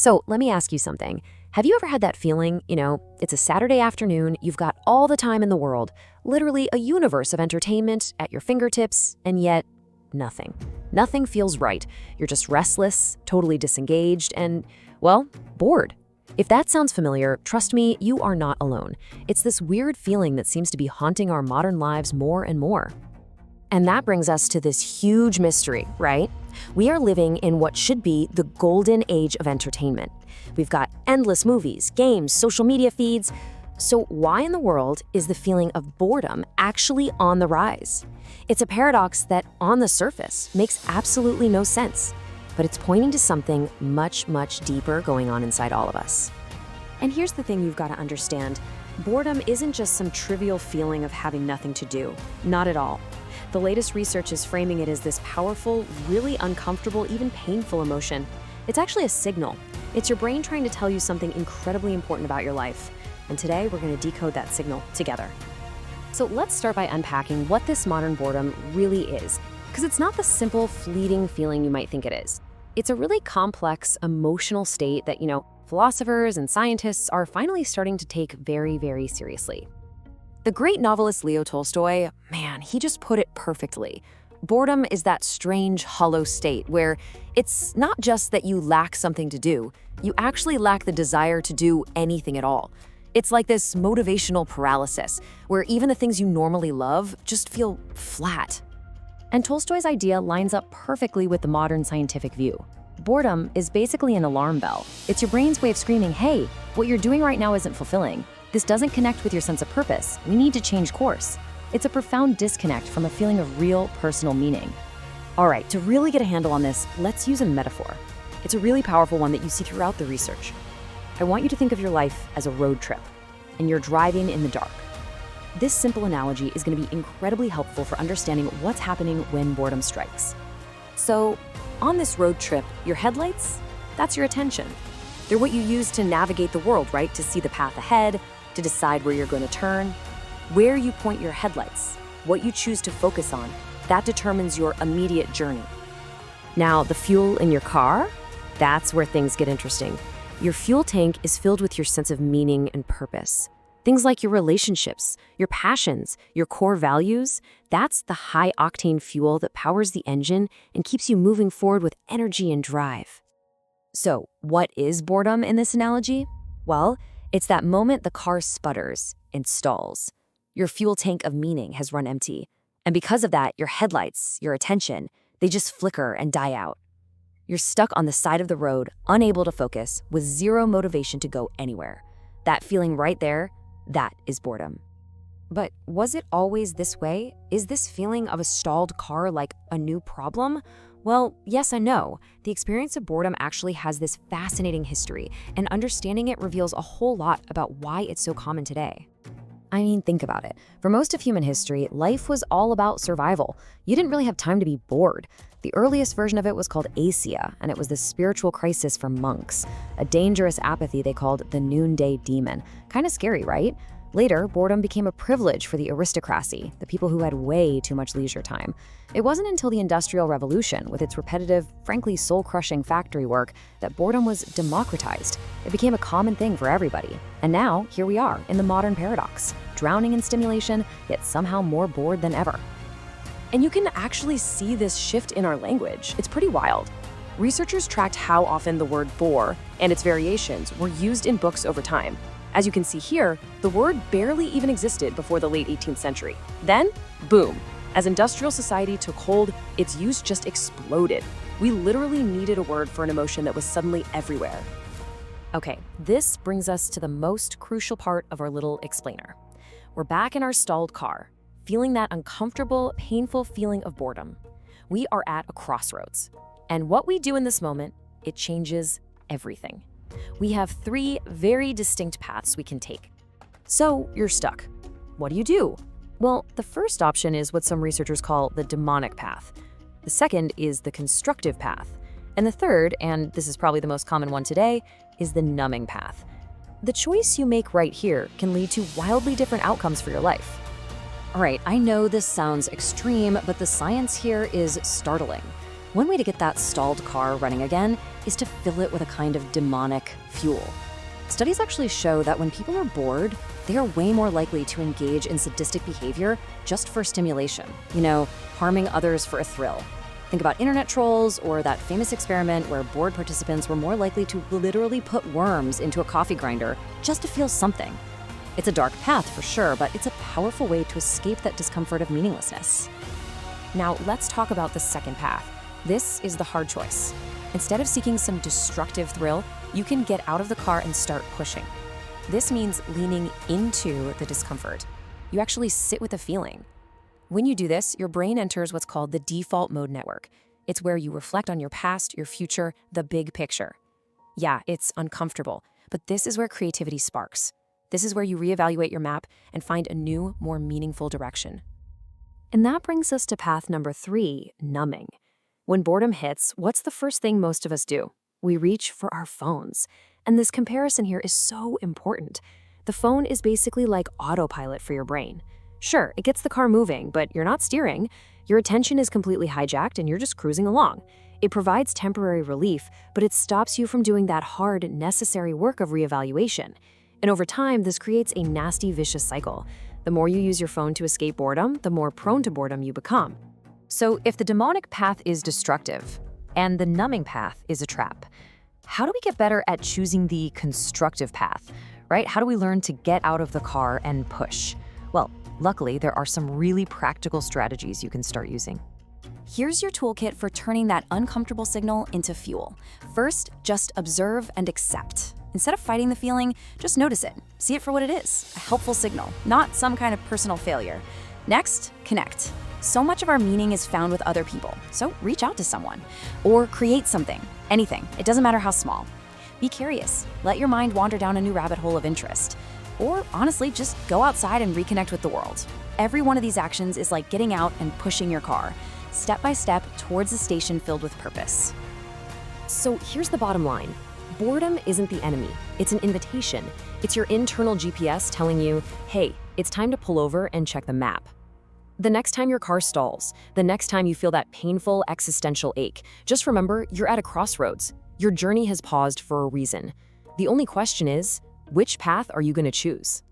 So let me ask you something. Have you ever had that feeling, it's a Saturday afternoon, you've got all the time in the world, literally a universe of entertainment at your fingertips, and yet nothing. Nothing feels right. You're just restless, totally disengaged, and, well, bored. If that sounds familiar, trust me, you are not alone. It's this weird feeling that seems to be haunting our modern lives more and more. And that brings us to this huge mystery, right? We are living in what should be the golden age of entertainment. We've got endless movies, games, social media feeds. So why in the world is the feeling of boredom actually on the rise? It's a paradox that, on the surface, makes absolutely no sense. But it's pointing to something much, much deeper going on inside all of us. And here's the thing you've got to understand. Boredom isn't just some trivial feeling of having nothing to do. Not at all. The latest research is framing it as this powerful, really uncomfortable, even painful emotion. It's actually a signal. It's your brain trying to tell you something incredibly important about your life. And today, we're going to decode that signal together. So let's start by unpacking what this modern boredom really is, because it's not the simple, fleeting feeling you might think it is. It's a really complex, emotional state that, philosophers and scientists are finally starting to take very, very seriously. The great novelist Leo Tolstoy, man, he just put it perfectly. Boredom is that strange, hollow state where it's not just that you lack something to do, you actually lack the desire to do anything at all. It's like this motivational paralysis, where even the things you normally love just feel flat. And Tolstoy's idea lines up perfectly with the modern scientific view. Boredom is basically an alarm bell. It's your brain's way of screaming, hey, what you're doing right now isn't fulfilling. This doesn't connect with your sense of purpose. We need to change course. It's a profound disconnect from a feeling of real personal meaning. All right, to really get a handle on this, let's use a metaphor. It's a really powerful one that you see throughout the research. I want you to think of your life as a road trip, and you're driving in the dark. This simple analogy is going to be incredibly helpful for understanding what's happening when boredom strikes. So, on this road trip, your headlights, that's your attention. They're what you use to navigate the world, right? To see the path ahead, to decide where you're going to turn. Where you point your headlights, what you choose to focus on, that determines your immediate journey. Now, the fuel in your car, that's where things get interesting. Your fuel tank is filled with your sense of meaning and purpose. Things like your relationships, your passions, your core values, that's the high-octane fuel that powers the engine and keeps you moving forward with energy and drive. So, what is boredom in this analogy? Well, it's that moment the car sputters and stalls. Your fuel tank of meaning has run empty. And because of that, your headlights, your attention, they just flicker and die out. You're stuck on the side of the road, unable to focus, with zero motivation to go anywhere. That feeling right there, that is boredom. But was it always this way? Is this feeling of a stalled car like a new problem? Well, yes and no. The experience of boredom actually has this fascinating history, and understanding it reveals a whole lot about why it's so common today. I mean, think about it. For most of human history, life was all about survival. You didn't really have time to be bored. The earliest version of it was called asia, and it was the spiritual crisis for monks, a dangerous apathy they called the noonday demon. Kind of scary, right? Later, boredom became a privilege for the aristocracy, the people who had way too much leisure time. It wasn't until the Industrial Revolution, with its repetitive, frankly soul-crushing factory work, that boredom was democratized. It became a common thing for everybody. And now, here we are, in the modern paradox, drowning in stimulation, yet somehow more bored than ever. And you can actually see this shift in our language. It's pretty wild. Researchers tracked how often the word bore and its variations were used in books over time. As you can see here, the word barely even existed before the late 18th century. Then, boom, as industrial society took hold, its use just exploded. We literally needed a word for an emotion that was suddenly everywhere. Okay, this brings us to the most crucial part of our little explainer. We're back in our stalled car, feeling that uncomfortable, painful feeling of boredom. We are at a crossroads. And what we do in this moment, it changes everything. We have three very distinct paths we can take. So you're stuck. What do? Well, the first option is what some researchers call the demonic path. The second is the constructive path. And the third, and this is probably the most common one today, is the numbing path. The choice you make right here can lead to wildly different outcomes for your life. All right, I know this sounds extreme, but the science here is startling. One way to get that stalled car running again is to fill it with a kind of demonic fuel. Studies actually show that when people are bored, they are way more likely to engage in sadistic behavior just for stimulation, harming others for a thrill. Think about internet trolls or that famous experiment where bored participants were more likely to literally put worms into a coffee grinder just to feel something. It's a dark path for sure, but it's a powerful way to escape that discomfort of meaninglessness. Now, let's talk about the second path. This is the hard choice. Instead of seeking some destructive thrill, you can get out of the car and start pushing. This means leaning into the discomfort. You actually sit with the feeling. When you do this, your brain enters what's called the default mode network. It's where you reflect on your past, your future, the big picture. Yeah, it's uncomfortable, but this is where creativity sparks. This is where you reevaluate your map and find a new, more meaningful direction. And that brings us to path number 3, numbing. When boredom hits, what's the first thing most of us do? We reach for our phones. And this comparison here is so important. The phone is basically like autopilot for your brain. Sure, it gets the car moving, but you're not steering. Your attention is completely hijacked and you're just cruising along. It provides temporary relief, but it stops you from doing that hard, necessary work of reevaluation. And over time, this creates a nasty, vicious cycle. The more you use your phone to escape boredom, the more prone to boredom you become. So if the demonic path is destructive and the numbing path is a trap, how do we get better at choosing the constructive path, right? How do we learn to get out of the car and push? Well, luckily, there are some really practical strategies you can start using. Here's your toolkit for turning that uncomfortable signal into fuel. First, just observe and accept. Instead of fighting the feeling, just notice it. See it for what it is, a helpful signal, not some kind of personal failure. Next, connect. So much of our meaning is found with other people, so reach out to someone. Or create something, anything, it doesn't matter how small. Be curious, let your mind wander down a new rabbit hole of interest. Or honestly, just go outside and reconnect with the world. Every one of these actions is like getting out and pushing your car, step by step towards a station filled with purpose. So here's the bottom line. Boredom isn't the enemy, it's an invitation. It's your internal GPS telling you, hey, it's time to pull over and check the map. The next time your car stalls, the next time you feel that painful existential ache, just remember you're at a crossroads. Your journey has paused for a reason. The only question is, which path are you going to choose?